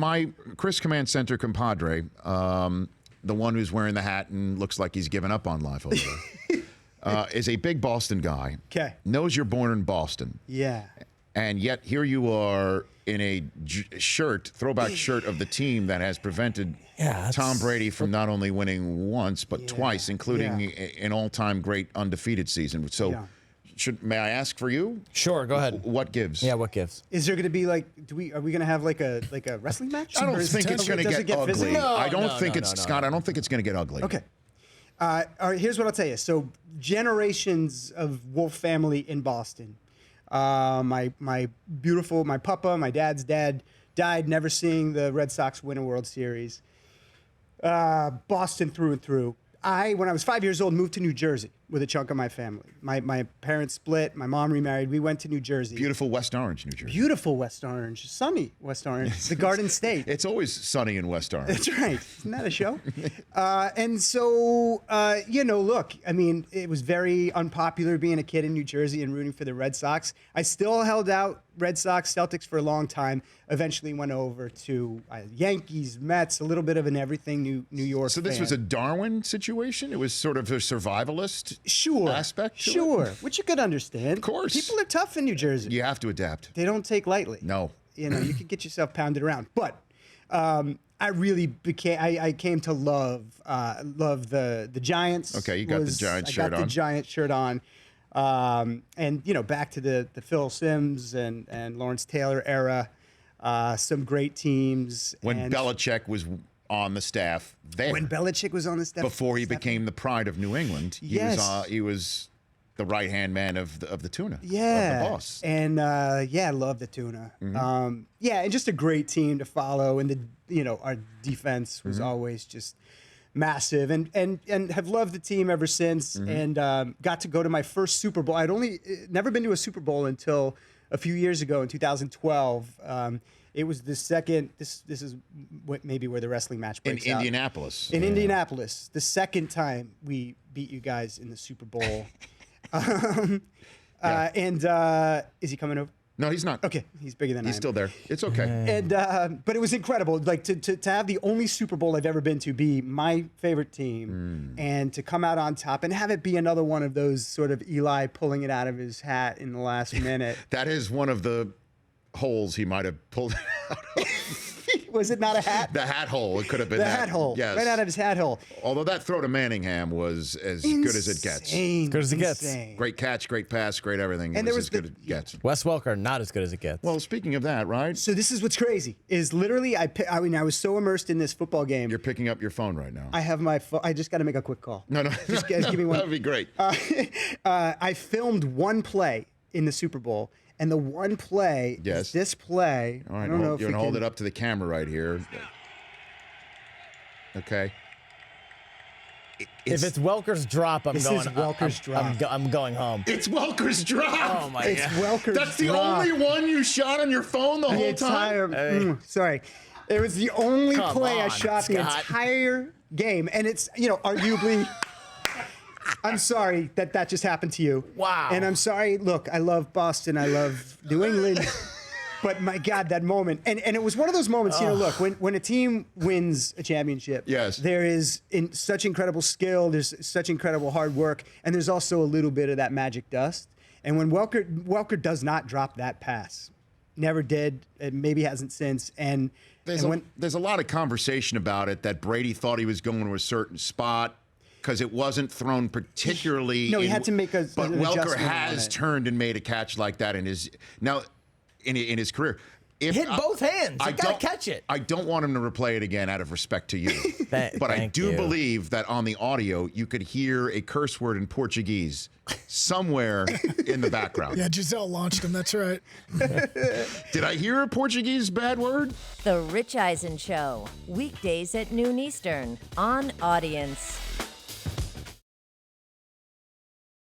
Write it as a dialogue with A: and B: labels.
A: my Chris Command Center compadre, the one who's wearing the hat and looks like he's given up on life over there, is a big Boston guy.
B: Okay.
A: Knows you're born in Boston.
B: Yeah.
A: And yet here you are in a throwback shirt of the team that has prevented Tom Brady from not only winning once, but twice, including an all-time great undefeated season. So may I ask for you?
C: Sure, go ahead.
A: What gives?
C: Yeah, what gives?
B: Is there going to be like, are we going to have like a wrestling match?
A: I don't think it's going to get ugly.
B: physical?
A: I don't think it's, Scott, I don't think it's going to get ugly.
B: Okay. All right, here's what I'll tell you. So generations of Wolf family in Boston. My papa, my dad's dad, died never seeing the Red Sox win a World Series. Boston through and through. When I was 5 years old, moved to New Jersey with a chunk of my family. My parents split. My mom remarried. We went to New Jersey.
A: Beautiful West Orange, New Jersey.
B: Beautiful West Orange. Sunny West Orange. The Garden State.
A: It's always sunny in West Orange.
B: That's right. Isn't that a show? And so, look, I mean, it was very unpopular being a kid in New Jersey and rooting for the Red Sox. I still held out Red Sox, Celtics for a long time. Eventually went over to Yankees, Mets, a little bit of an everything New York
A: So this
B: fan.
A: was a Darwin situation? It was sort of a survivalist aspect to
B: Sure,
A: it?
B: which you could understand.
A: Of course.
B: People are tough in New Jersey.
A: You have to adapt.
B: They don't take lightly.
A: No.
B: You could get yourself pounded around. But I really I came to love the Giants.
A: Okay, you got the Giants shirt on.
B: I got the Giants shirt on. And back to the Phil Simms and Lawrence Taylor era, some great teams.
A: When Belichick was on the staff there.
B: When Belichick was on the staff.
A: Before he became the pride of New England. He was the right-hand man of the tuna.
B: Yeah.
A: Of the boss.
B: And, I love the tuna. Mm-hmm. And just a great team to follow. And, our defense was always just massive and have loved the team ever since and got to go to my first Super Bowl. I'd never been to a Super Bowl until a few years ago in 2012. It was the second, this is maybe where the wrestling match breaks
A: in
B: out.
A: Indianapolis.
B: In Indianapolis, the second time we beat you guys in the Super Bowl. Is he coming over?
A: No, he's not.
B: Okay, he's bigger than I am.
A: He's still there. It's okay.
B: And but it was incredible, like to have the only Super Bowl I've ever been to be my favorite team, and to come out on top and have it be another one of those sort of Eli pulling it out of his hat in the last minute.
A: That is one of the holes he might have pulled out of.
B: Was it not a hat?
A: The hat hole. It could have been
B: the
A: that.
B: hat hole.
A: Yes.
B: Right out of his hat hole.
A: Although that throw to Manningham was as good as it gets.
C: Good as it gets.
A: Great catch, great pass, great everything.
B: And
A: it was as good as it gets.
C: Wes Welker, not as good as it gets.
A: Well, speaking of that, right?
B: So this is what's crazy is literally I was so immersed in this football game.
A: You're picking up your phone right now.
B: I have my phone. I just got to make a quick call.
A: No.
B: Just give me one.
A: That would be great.
B: I filmed one play in the Super Bowl. And the one play is this play.
A: All right,
B: I don't know if
A: you're
B: we
A: going to hold
B: can...
A: it up to the camera right here. Okay.
C: If it's Welker's drop, I'm
B: This
C: going.
B: is Welker's drop.
C: I'm going home.
A: It's Welker's drop.
C: Oh my
B: It's
C: god!
B: Welker's
A: That's the
B: drop.
A: only one you shot on your phone the whole time?
B: Sorry. It was the only
C: Come
B: play I
C: on,
B: shot the
C: Scott.
B: entire game. And it's, arguably... I'm sorry that just happened to you.
C: Wow.
B: And I'm sorry. Look, I love Boston. I love New England. But my God, that moment. And it was one of those moments, look, when a team wins a championship,
A: yes,
B: there is such incredible skill, there's such incredible hard work, and there's also a little bit of that magic dust. And when Welker does not drop that pass, never did, and maybe hasn't since. And
A: there's a lot of conversation about it that Brady thought he was going to a certain spot because it wasn't thrown particularly.
B: No, he had to make a.
A: But
B: an
A: Welker has turned and made a catch like that in his career.
C: Hit both hands. You gotta catch it.
A: I don't want him to replay it again out of respect to you. But I do believe that on the audio you could hear a curse word in Portuguese somewhere in the background.
D: Yeah, Giselle launched him. That's right.
A: Did I hear a Portuguese bad word?
E: The Rich Eisen Show, weekdays at noon Eastern on Audience.